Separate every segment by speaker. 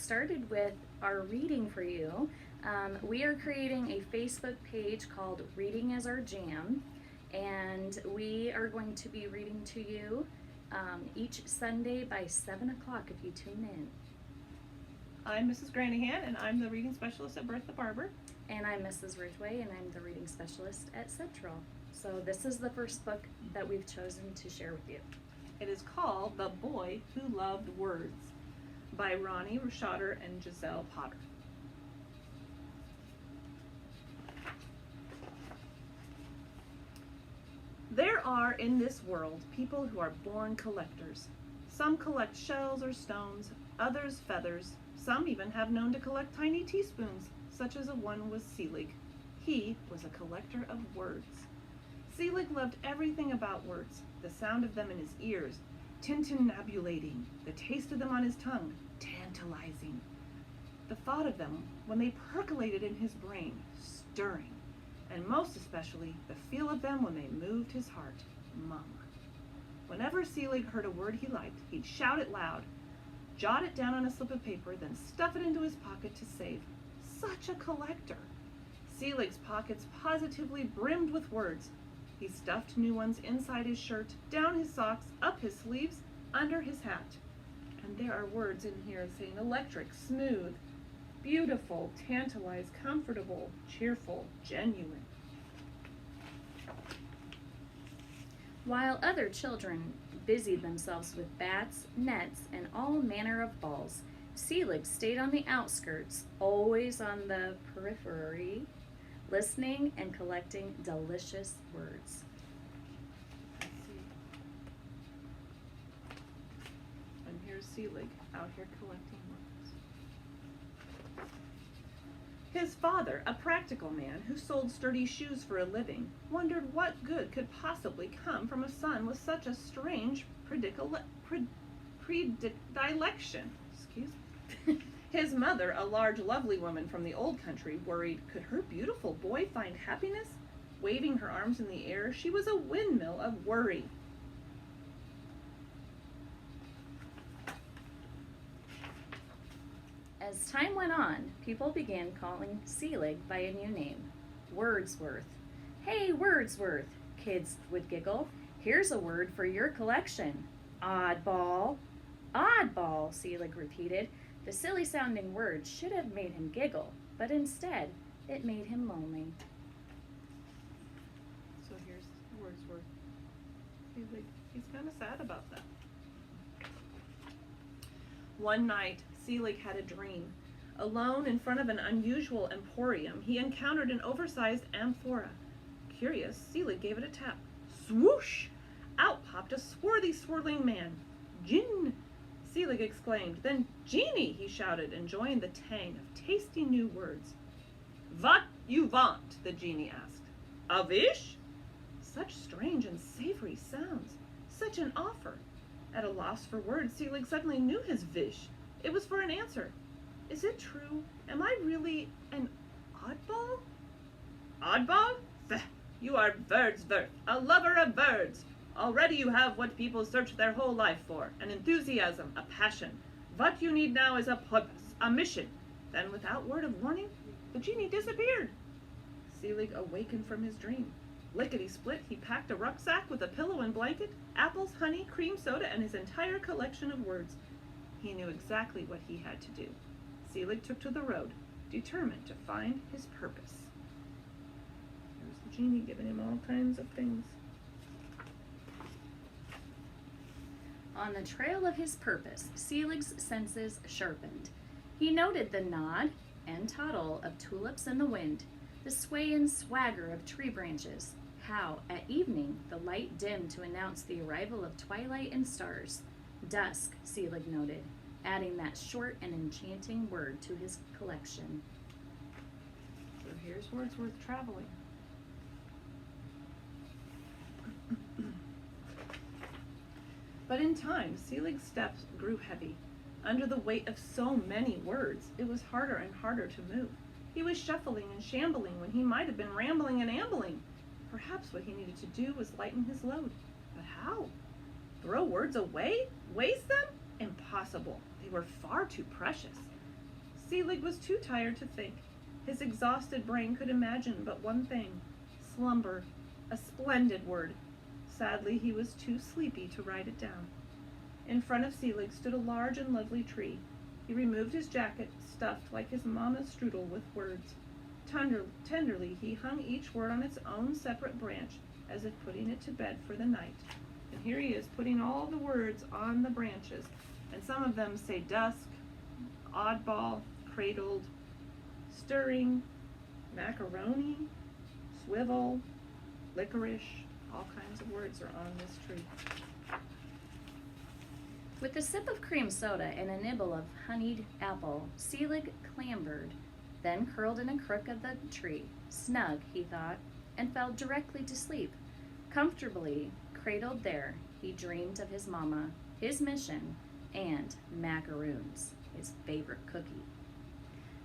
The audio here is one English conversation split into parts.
Speaker 1: started with our reading for you. We are creating a Facebook page called Reading as Our Jam, and we are going to be reading to you each Sunday by 7 o'clock if you tune in.
Speaker 2: I'm Mrs. Granahan, and I'm the reading specialist at Bertha Barber.
Speaker 1: And I'm Mrs. Ridgway, and I'm the reading specialist at Central. So this is the first book that we've chosen to share with you.
Speaker 2: It is called The Boy Who Loved Words by Ronnie Rashotter and Giselle Potter. There are in this world people who are born collectors. Some collect shells or stones, others feathers. Some even have known to collect tiny teaspoons, such as one was Selig. He was a collector of words. Selig loved everything about words, the sound of them in his ears, tintinnabulating, the taste of them on his tongue, tantalizing, the thought of them when they percolated in his brain, stirring, and most especially the feel of them when they moved his heart, mum. Whenever Selig heard a word he liked, he'd shout it loud, jot it down on a slip of paper, then stuff it into his pocket to save. Such a collector! Selig's pockets positively brimmed with words. He stuffed new ones inside his shirt, down his socks, up his sleeves, under his hat. And there are words in here saying electric, smooth, beautiful, tantalize, comfortable, cheerful, genuine.
Speaker 1: While other children busied themselves with bats, nets, and all manner of balls, Selig stayed on the outskirts, always on the periphery, listening and collecting delicious words.
Speaker 2: Let's see. And here's Selig out here collecting words. His father, a practical man who sold sturdy shoes for a living, wondered what good could possibly come from a son with such a strange predilection. Excuse me. His mother, a large, lovely woman from the old country, worried, could her beautiful boy find happiness? Waving her arms in the air, she was a windmill of worry.
Speaker 1: As time went on, people began calling Selig by a new name, Wordsworth. Hey, Wordsworth, kids would giggle. Here's a word for your collection. Oddball. Oddball, Selig repeated. The silly-sounding word should have made him giggle, but instead, it made him lonely.
Speaker 2: So here's Wordsworth. He's kind of sad about that. One night, Selig had a dream. Alone in front of an unusual emporium, he encountered an oversized amphora. Curious, Selig gave it a tap. Swoosh! Out popped a swarthy, swirling man. Gin! Selig exclaimed. Then genie, he shouted, enjoying the tang of tasty new words. What you want? The genie asked. A wish? Such strange and savory sounds. Such an offer. At a loss for words, Selig suddenly knew his wish. It was for an answer. Is it true? Am I really an oddball? Oddball? You are Wordsworth, a lover of birds. Already you have what people search their whole life for, an enthusiasm, a passion. What you need now is a purpose, a mission. Then without word of warning, the genie disappeared. Selig awakened from his dream. Lickety-split, he packed a rucksack with a pillow and blanket, apples, honey, cream soda, and his entire collection of words. He knew exactly what he had to do. Selig took to the road, determined to find his purpose. There's the genie giving him all kinds of things.
Speaker 1: On the trail of his purpose, Selig's senses sharpened. He noted the nod and toddle of tulips in the wind, the sway and swagger of tree branches, how, at evening, the light dimmed to announce the arrival of twilight and stars. Dusk, Selig noted, adding that short and enchanting word to his collection.
Speaker 2: So here's Wordsworth traveling. But in time, Selig's steps grew heavy. Under the weight of so many words, it was harder and harder to move. He was shuffling and shambling when he might have been rambling and ambling. Perhaps what he needed to do was lighten his load. But how? Throw words away? Waste them? Impossible. They were far too precious. Selig was too tired to think. His exhausted brain could imagine but one thing: slumber. A splendid word. Sadly, he was too sleepy to write it down. In front of Selig stood a large and lovely tree. He removed his jacket, stuffed like his mamma's strudel with words. Tenderly, he hung each word on its own separate branch, as if putting it to bed for the night. And here he is, putting all the words on the branches. And some of them say dusk, oddball, cradled, stirring, macaroni, swivel, licorice. All kinds of words are on this tree.
Speaker 1: With a sip of cream soda and a nibble of honeyed apple, Selig clambered, then curled in a crook of the tree. Snug, he thought, and fell directly to sleep. Comfortably cradled there, he dreamed of his mama, his mission, and macaroons, his favorite cookie.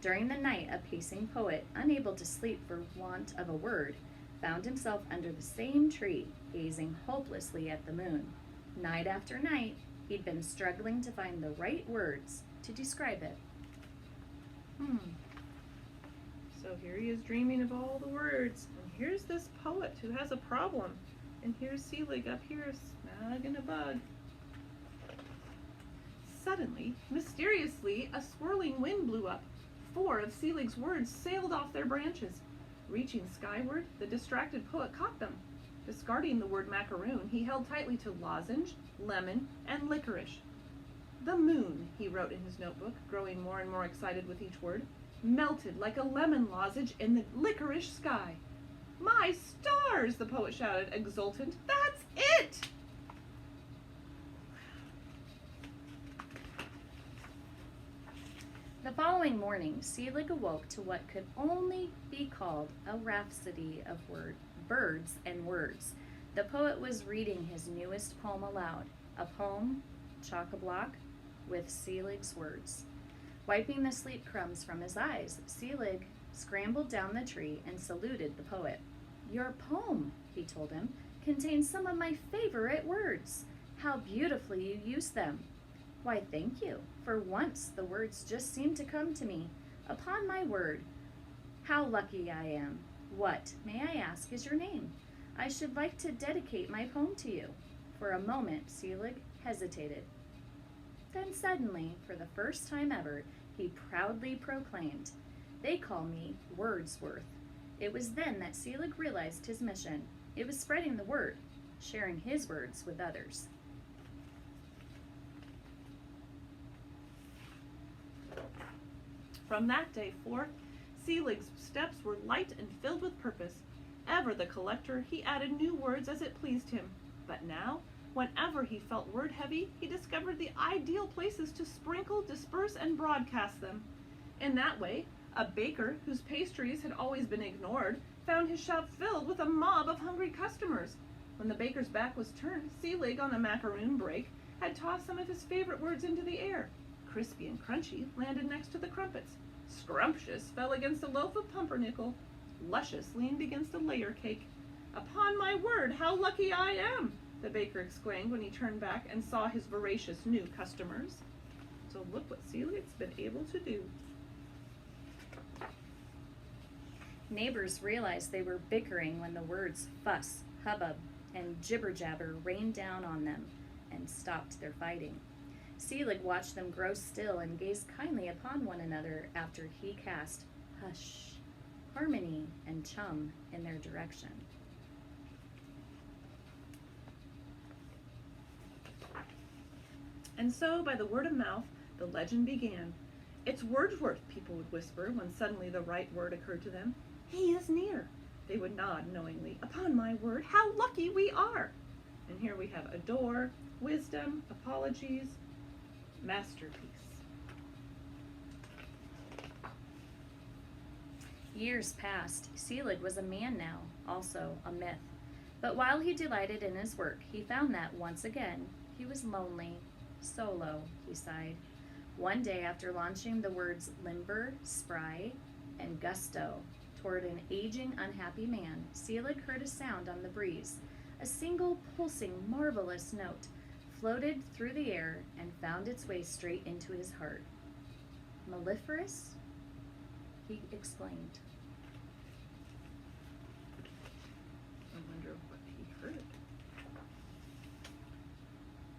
Speaker 1: During the night, a pacing poet, unable to sleep for want of a word, found himself under the same tree, gazing hopelessly at the moon. Night after night, he'd been struggling to find the right words to describe it.
Speaker 2: So here he is dreaming of all the words, and here's this poet who has a problem, and here's Selig up here snagging a bug. Suddenly, mysteriously, a swirling wind blew up. 4 of Selig's words sailed off their branches. Reaching skyward, the distracted poet caught them. Discarding the word macaroon, he held tightly to lozenge, lemon, and licorice. The moon, he wrote in his notebook, growing more and more excited with each word, melted like a lemon lozenge in the licorice sky. My stars, the poet shouted, exultant. That's it!
Speaker 1: The following morning, Selig awoke to what could only be called a rhapsody of birds and words. The poet was reading his newest poem aloud, a poem, chock-a-block, with Selig's words. Wiping the sleep crumbs from his eyes, Selig scrambled down the tree and saluted the poet. "Your poem," he told him, "contains some of my favorite words. How beautifully you use them." "Why, thank you. For once, the words just seemed to come to me. Upon my word, how lucky I am. What, may I ask, is your name? I should like to dedicate my poem to you." For a moment, Selig hesitated. Then suddenly, for the first time ever, he proudly proclaimed, "They call me Wordsworth." It was then that Selig realized his mission. It was spreading the word, sharing his words with others.
Speaker 2: From that day forth, Selig's steps were light and filled with purpose. Ever the collector, he added new words as it pleased him. But now, whenever he felt word heavy, he discovered the ideal places to sprinkle, disperse, and broadcast them. In that way, a baker whose pastries had always been ignored found his shop filled with a mob of hungry customers. When the baker's back was turned, Selig, on a macaroon break, had tossed some of his favorite words into the air. Crispy and crunchy landed next to the crumpets. Scrumptious fell against a loaf of pumpernickel. Luscious leaned against a layer cake. "Upon my word, how lucky I am!" the baker exclaimed when he turned back and saw his voracious new customers. So look what Selig's been able to do.
Speaker 1: Neighbors realized they were bickering when the words fuss, hubbub, and jibber-jabber rained down on them and stopped their fighting. Selig watched them grow still and gazed kindly upon one another after he cast hush, harmony, and chum in their direction.
Speaker 2: And so, by the word of mouth, the legend began. "It's Wordsworth," people would whisper when suddenly the right word occurred to them. "He is near." They would nod knowingly. "Upon my word, how lucky we are!" And here we have adore, wisdom, apologies, masterpiece.
Speaker 1: Years passed. Selig was a man now, also a myth. But while he delighted in his work, he found that, once again, he was lonely. Solo, he sighed. One day, after launching the words limber, spry, and gusto toward an aging, unhappy man, Selig heard a sound on the breeze. A single, pulsing, marvelous note floated through the air and found its way straight into his heart. Mellifluous? He explained.
Speaker 2: I wonder what he heard.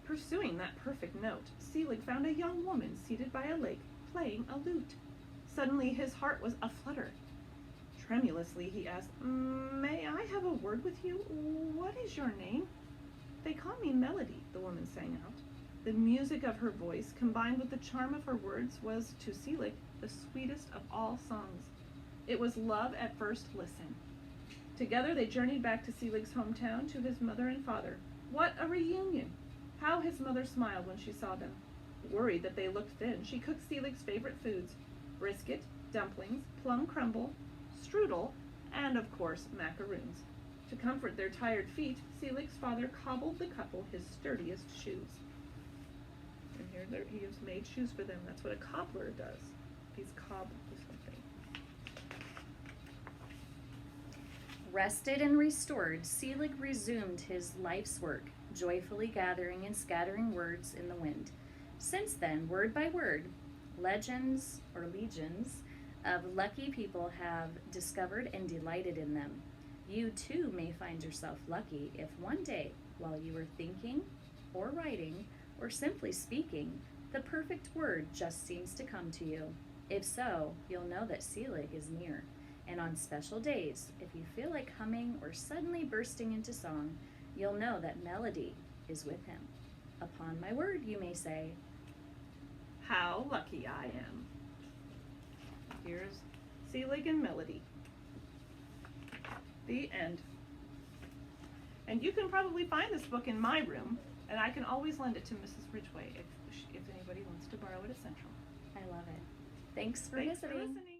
Speaker 2: Pursuing that perfect note, Selig found a young woman seated by a lake, playing a lute. Suddenly his heart was aflutter. Tremulously he asked, "May I have a word with you? What is your name?" "They call me Melody," the woman sang out. The music of her voice, combined with the charm of her words, was, to Selig, the sweetest of all songs. It was love at first listen. Together they journeyed back to Selig's hometown, to his mother and father. What a reunion! How his mother smiled when she saw them. Worried that they looked thin, she cooked Selig's favorite foods: brisket, dumplings, plum crumble, strudel, and, of course, macaroons. To comfort their tired feet, Selig's father cobbled the couple his sturdiest shoes. And here he has made shoes for them. That's what a cobbler does. He's cobbled something.
Speaker 1: Rested and restored, Selig resumed his life's work, joyfully gathering and scattering words in the wind. Since then, word by word, legends or legions of lucky people have discovered and delighted in them. You too may find yourself lucky if one day, while you are thinking or writing or simply speaking, the perfect word just seems to come to you. If so, you'll know that Selig is near. And on special days, if you feel like humming or suddenly bursting into song, you'll know that Melody is with him. Upon my word, you may say,
Speaker 2: "How lucky I am." Here's Selig and Melody. The end. And you can probably find this book in my room, and I can always lend it to Mrs. Ridgway if anybody wants to borrow it at Central.
Speaker 1: I love it. Thanks for
Speaker 2: Thanks
Speaker 1: visiting.
Speaker 2: for listening.